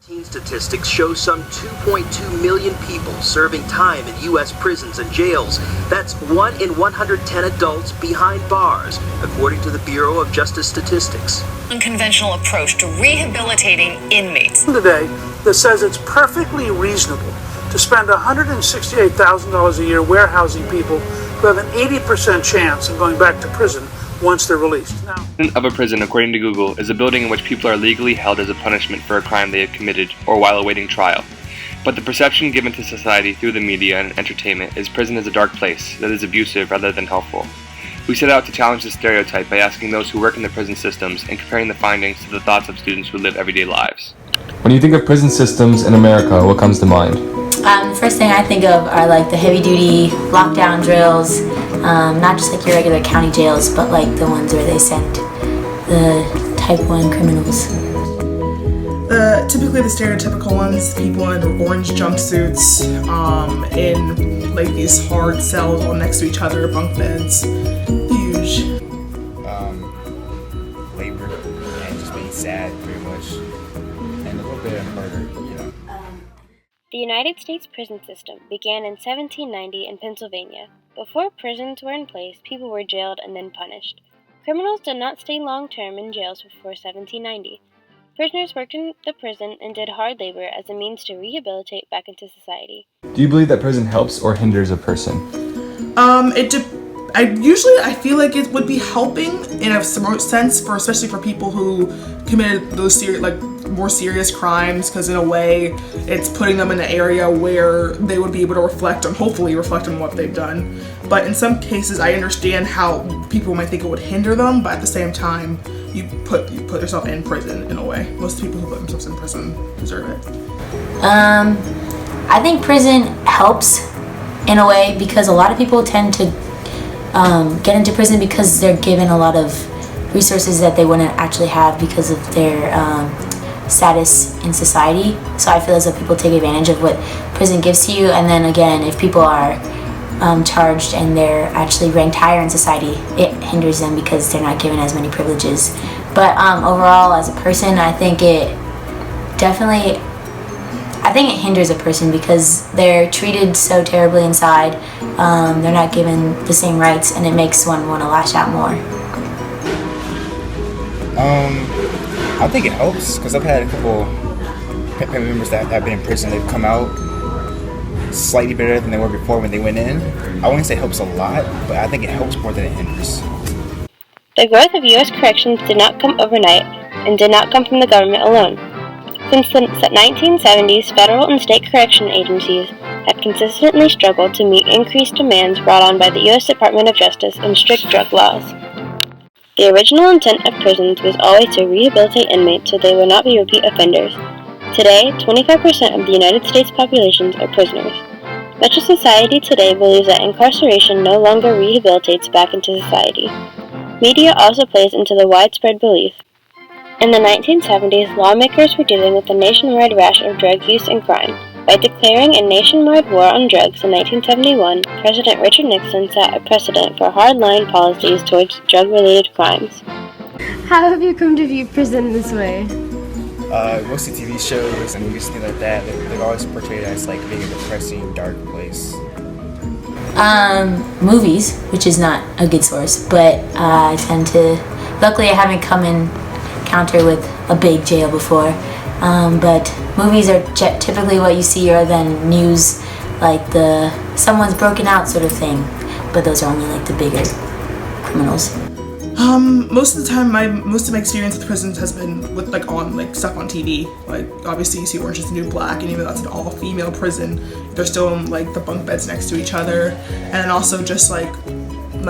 Teen statistics show some 2.2 million people serving time in U.S. prisons and jails. That's 1 in 110 adults behind bars, according to the Bureau of Justice Statistics. Unconventional approach to rehabilitating inmates. Today, that says it's perfectly reasonable to spend $168,000 a year warehousing people who have an 80% chance of going back to prison once they're released. Now, of a prison, according to Google, is a building in which people are legally held as a punishment for a crime they have committed or while awaiting trial. But the perception given to society through the media and entertainment is prison is a dark place that is abusive rather than helpful. We set out to challenge this stereotype by asking those who work in the prison systems and comparing the findings to the thoughts of students who live everyday lives. When you think of prison systems in America, what comes to mind? The first thing I think of are like the heavy-duty lockdown drills, not just like your regular county jails, but like the ones where they send the type 1 criminals. Typically the stereotypical ones, people in orange jumpsuits, in like these hard cells all next to each other, bunk beds, huge. Labor and just being sad, pretty much, and a little bit of murder, you know. The United States prison system began in 1790 in Pennsylvania. Before prisons were in place, people were jailed and then punished. Criminals did not stay long-term in jails before 1790. Prisoners worked in the prison and did hard labor as a means to rehabilitate back into society. Do you believe that prison helps or hinders a person? I feel like it would be helping in a sense, especially for people who committed those more serious crimes, because in a way it's putting them in an area where they would be able to hopefully reflect on what they've done. But in some cases I understand how people might think it would hinder them, but at the same time you put yourself in prison in a way. Most people who put themselves in prison deserve it. I think prison helps in a way because a lot of people tend to get into prison because they're given a lot of resources that they wouldn't actually have because of their status in society. So I feel as though people take advantage of what prison gives to you, and then again, if people are charged and they're actually ranked higher in society, it hinders them because they're not given as many privileges. But overall, as a person, I think it hinders a person because they're treated so terribly inside. They're not given the same rights, and it makes one want to lash out more. I think it helps because I've had a couple family members that have been in prison. They've come out slightly better than they were before when they went in. I wouldn't say it helps a lot, but I think it helps more than it hinders. The growth of U.S. corrections did not come overnight and did not come from the government alone. Since the 1970s, federal and state correction agencies have consistently struggled to meet increased demands brought on by the U.S. Department of Justice and strict drug laws. The original intent of prisons was always to rehabilitate inmates so they would not be repeat offenders. Today, 25% of the United States populations are prisoners. Much of society today believes that incarceration no longer rehabilitates back into society. Media also plays into the widespread belief. In the 1970s, lawmakers were dealing with a nationwide rash of drug use and crime. By declaring a nationwide war on drugs in 1971, President Richard Nixon set a precedent for hard-line policies towards drug-related crimes. How have you come to view prison this way? Mostly TV shows and movies, things like that. They've always portrayed it as like being a depressing, dark place. Movies, which is not a good source, but I tend to. Luckily, I haven't come in encounter with a big jail before. But movies are typically what you see, or then news, like someone's broken out sort of thing. But those are only like the bigger criminals. Most of the time, most of my experience with prisons has been with on stuff on TV. Like obviously you see Orange Is the New Black, and even though that's an all-female prison, they're still in the bunk beds next to each other, and then also just like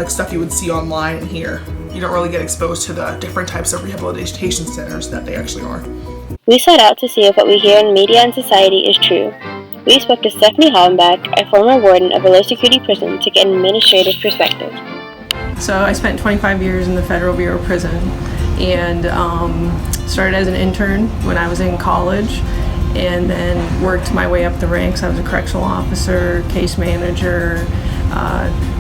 stuff you would see online and here. You don't really get exposed to the different types of rehabilitation centers that they actually are. We set out to see if what we hear in media and society is true. We spoke to Stephanie Hollenbach, a former warden of a low-security prison, to get an administrative perspective. So I spent 25 years in the Federal Bureau of Prison, and started as an intern when I was in college, and then worked my way up the ranks. I was a correctional officer, case manager,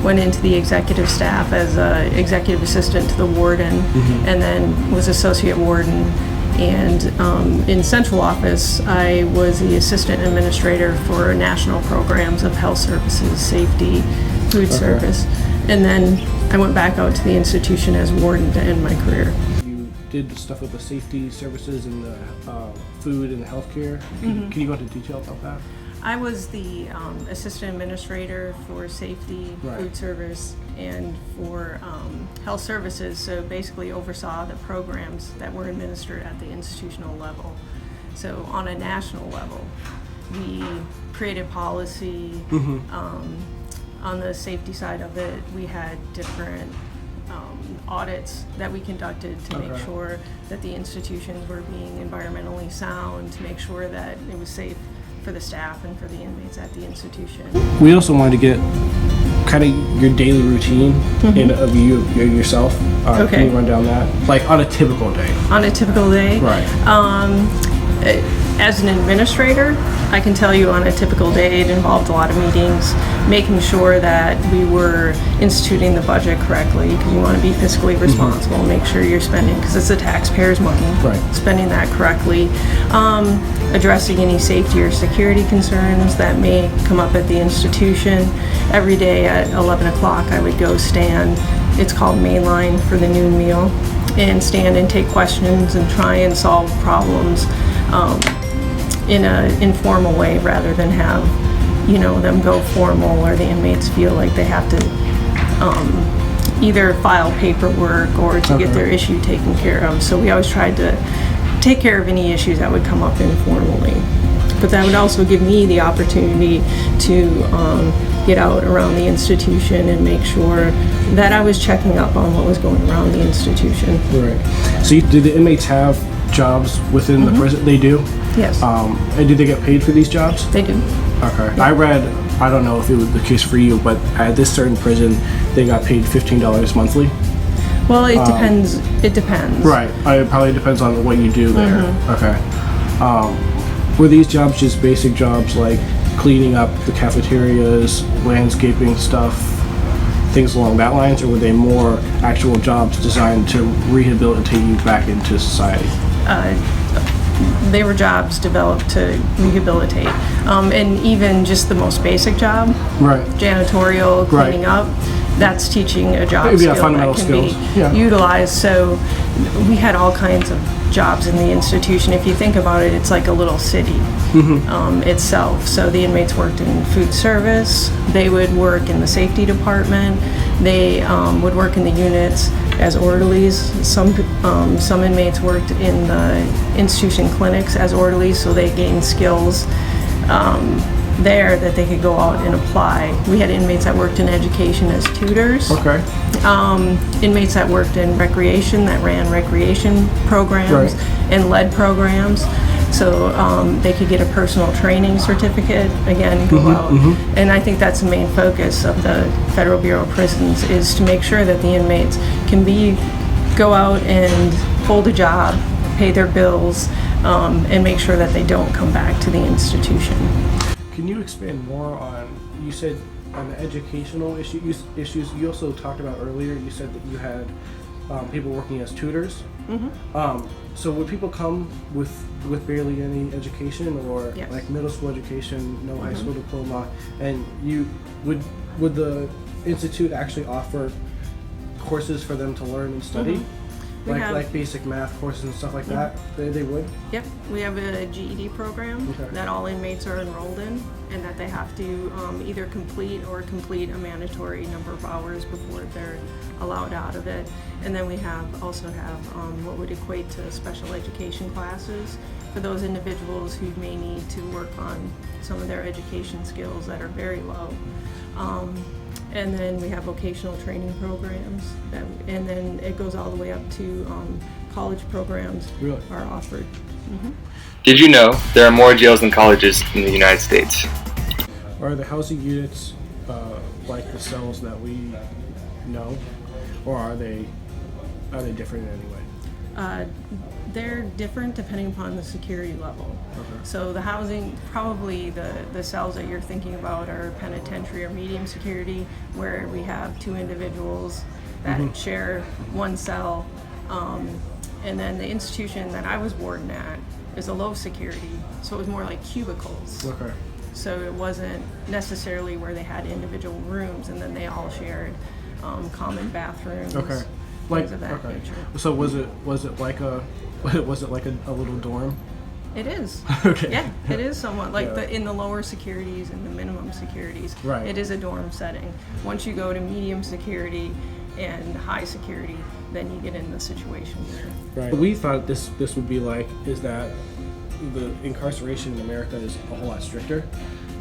went into the executive staff as an executive assistant to the warden, and then was associate warden, And in central office, I was the assistant administrator for national programs of health services, safety, food service. And then I went back out to the institution as warden to end my career. You did the stuff with the safety services and the food and the healthcare. Can you go into detail about that? I was the assistant administrator for safety, food service, and for health services, so basically oversaw the programs that were administered at the institutional level. So on a national level, we created policy. On the safety side of it, we had different audits that we conducted to make sure that the institutions were being environmentally sound, to make sure that it was safe for the staff and for the inmates at the institution. We also wanted to get kind of your daily routine of you yourself. Can you run down that? Like on a typical day. On a typical day? Right. As an administrator, I can tell you on a typical day it involved a lot of meetings, making sure that we were instituting the budget correctly, because you want to be fiscally responsible, make sure you're spending, because it's the taxpayers' money, spending that correctly, addressing any safety or security concerns that may come up at the institution. Every day at 11 o'clock I would go stand, it's called Mainline for the noon meal, and stand and take questions and try and solve problems in an informal way rather than have, them go formal or the inmates feel like they have to either file paperwork or to get their issue taken care of. So we always tried to take care of any issues that would come up informally. But that would also give me the opportunity to get out around the institution and make sure that I was checking up on what was going around the institution. Right. So do the inmates have jobs within the prison? They do? Yes. And do they get paid for these jobs? They do. Okay. I read, I don't know if it was the case for you, but at this certain prison, they got paid $15 monthly. Well, it depends. It depends. Right. It probably depends on what you do there. Okay. Were these jobs just basic jobs like cleaning up the cafeterias, landscaping stuff, things along that lines, or were they more actual jobs designed to rehabilitate you back into society? They were jobs developed to rehabilitate, and even just the most basic job, janitorial, cleaning up, that's teaching a job skill that can be utilized. So we had all kinds of jobs in the institution. If you think about it, it's like a little city itself. So the inmates worked in food service, they would work in the safety department, they would work in the units as orderlies. Some inmates worked in the institution clinics as orderlies, so they gained skills there that they could go out and apply. We had inmates that worked in education as tutors. Inmates that worked in recreation, that ran recreation programs and led programs. So they could get a personal training certificate, again, go out. And I think that's the main focus of the Federal Bureau of Prisons, is to make sure that the inmates can go out and hold a job, pay their bills, and make sure that they don't come back to the institution. Can you expand more on, you said on the educational issues, you also talked about earlier, you said that you had people working as tutors. So would people come with barely any education, or like middle school education, no high school diploma, and you would the institute actually offer courses for them to learn and study? Like basic math courses and stuff like that? They would? Yep. We have a GED program that all inmates are enrolled in, and that they have to either complete a mandatory number of hours before they're allowed out of it. And then we also have what would equate to special education classes for those individuals who may need to work on some of their education skills that are very low. And then we have vocational training programs, and then it goes all the way up to college programs are offered. Did you know there are more jails than colleges in the United States? Are the housing units like the cells that we know, or are they different in any way? They're different depending upon the security level. So the housing, probably the cells that you're thinking about are penitentiary or medium security, where we have two individuals that share one cell. And then the institution that I was warden at is a low security, so it was more like cubicles. Okay. So it wasn't necessarily where they had individual rooms and then they all shared common bathrooms. Okay. Like, things of that okay. nature. So was it like a little dorm? It is. Okay. Yeah, it is somewhat like Yeah. in the lower securities and the minimum securities. Right. It is a dorm setting. Once you go to medium security and high security, then you get in the situation where. Right. We thought this would be like is that the incarceration in America is a whole lot stricter,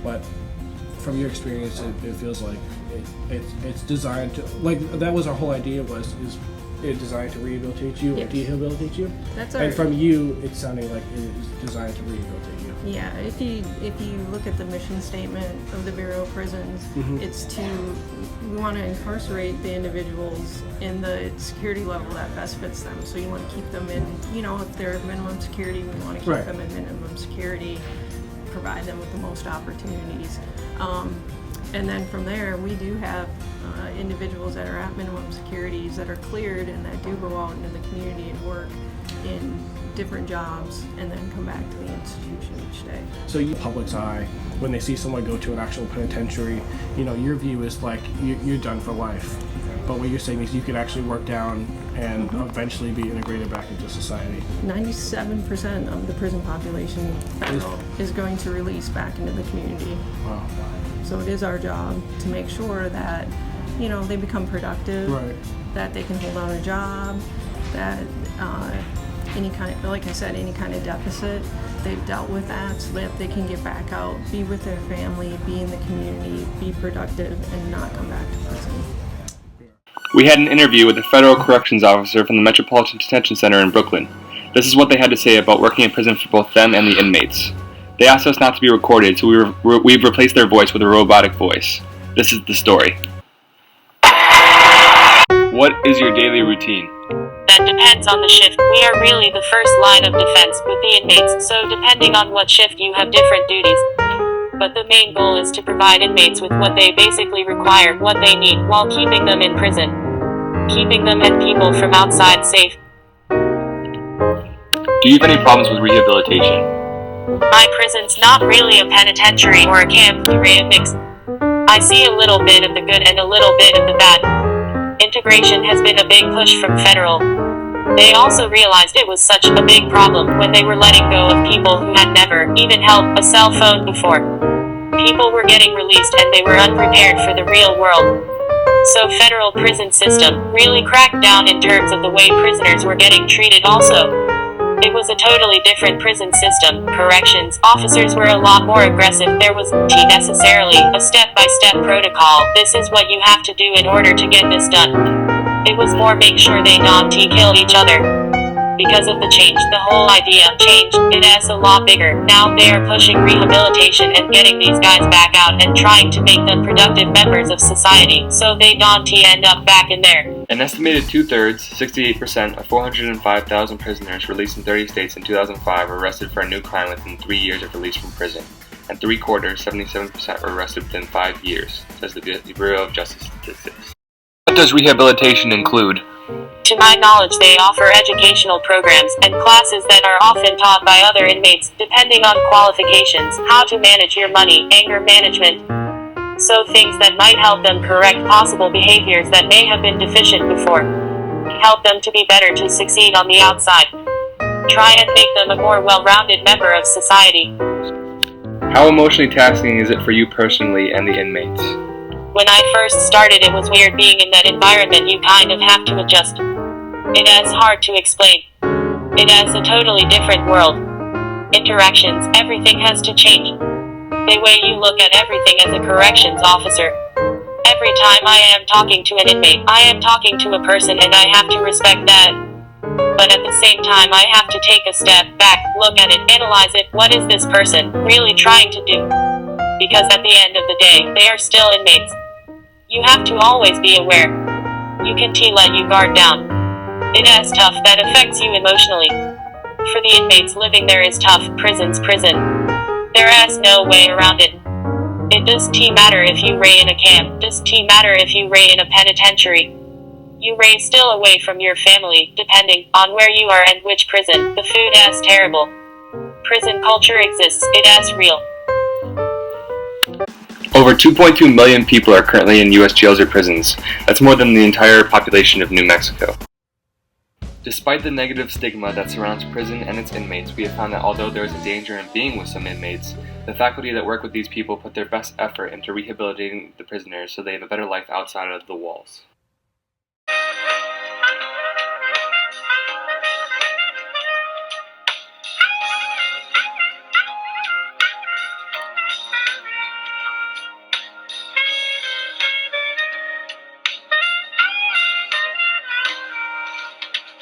but from your experience, it feels like it's designed to that was our whole idea is it designed to rehabilitate you or Yes. rehabilitate you? That's and our- from you, it's sounding like it is designed to rehabilitate you. Yeah, if you look at the mission statement of the Bureau of Prisons, it's we want to incarcerate the individuals in the security level that best fits them. So you want to keep them in, if they're minimum security, we want to keep Right. them in minimum security, provide them with the most opportunities. And then from there, we do have individuals that are at minimum securities that are cleared and that do go out into the community and work in different jobs and then come back to the institution each day. So you public's eye, when they see someone go to an actual penitentiary, your view is like you're done for life. But what you're saying is you could actually work down and eventually be integrated back into society. 97% of the prison population federal is going to release back into the community. Wow. So it is our job to make sure that, they become productive, Right. that they can hold on a job, that any kind of deficit, they've dealt with that so that they can get back out, be with their family, be in the community, be productive, and not come back to prison. We had an interview with a federal corrections officer from the Metropolitan Detention Center in Brooklyn. This is what they had to say about working in prison for both them and the inmates. They asked us not to be recorded, so we've replaced their voice with a robotic voice. This is the story. What is your daily routine? That depends on the shift. We are really the first line of defense with the inmates, so depending on what shift you have different duties. But the main goal is to provide inmates with what they basically require, what they need, while keeping them in prison. Keeping them and people from outside safe. Do you have any problems with rehabilitation? My prison's not really a penitentiary or a camp, a mix. I see a little bit of the good and a little bit of the bad. Integration has been a big push from federal. They also realized it was such a big problem when they were letting go of people who had never even held a cell phone before. People were getting released and they were unprepared for the real world. So federal prison system really cracked down in terms of the way prisoners were getting treated also. It was a totally different prison system. Corrections officers were a lot more aggressive. There wasn't necessarily a step-by-step protocol. This is what you have to do in order to get this done. It was more make sure they not kill each other. Because of the change, the whole idea changed. It is a lot bigger. Now they are pushing rehabilitation and getting these guys back out and trying to make them productive members of society, so they don't end up back in there. An estimated 2/3, 68% of 405,000 prisoners released in 30 states in 2005 were arrested for a new crime within 3 years of release from prison, and 3/4, 77% were arrested within 5 years, says the Bureau of Justice Statistics. What does rehabilitation include? To my knowledge, they offer educational programs and classes that are often taught by other inmates, depending on qualifications, how to manage your money, anger management. So things that might help them correct possible behaviors that may have been deficient before. Help them to be better to succeed on the outside. Try and make them a more well-rounded member of society. How emotionally taxing is it for you personally and the inmates? When I first started, it was weird being in that environment. You kind of have to adjust. It is hard to explain. It is a totally different world. Interactions, everything has to change. The way you look at everything as a corrections officer. Every time I am talking to an inmate, I am talking to a person and I have to respect that. But at the same time, I have to take a step back, look at it, analyze it. What is this person really trying to do? Because at the end of the day, they are still inmates. You have to always be aware. You can let you guard down. It is tough, that affects you emotionally. For the inmates living there is tough. Prison's prison. There is no way around it. It does matter if you ray in a camp. Does matter if you ray in a penitentiary. You raise still away from your family, depending on where you are and which prison. The food as terrible. Prison culture exists, it as real. Over 2.2 million people are currently in U.S. jails or prisons. That's more than the entire population of New Mexico. Despite the negative stigma that surrounds prison and its inmates, we have found that although there is a danger in being with some inmates, the faculty that work with these people put their best effort into rehabilitating the prisoners so they have a better life outside of the walls.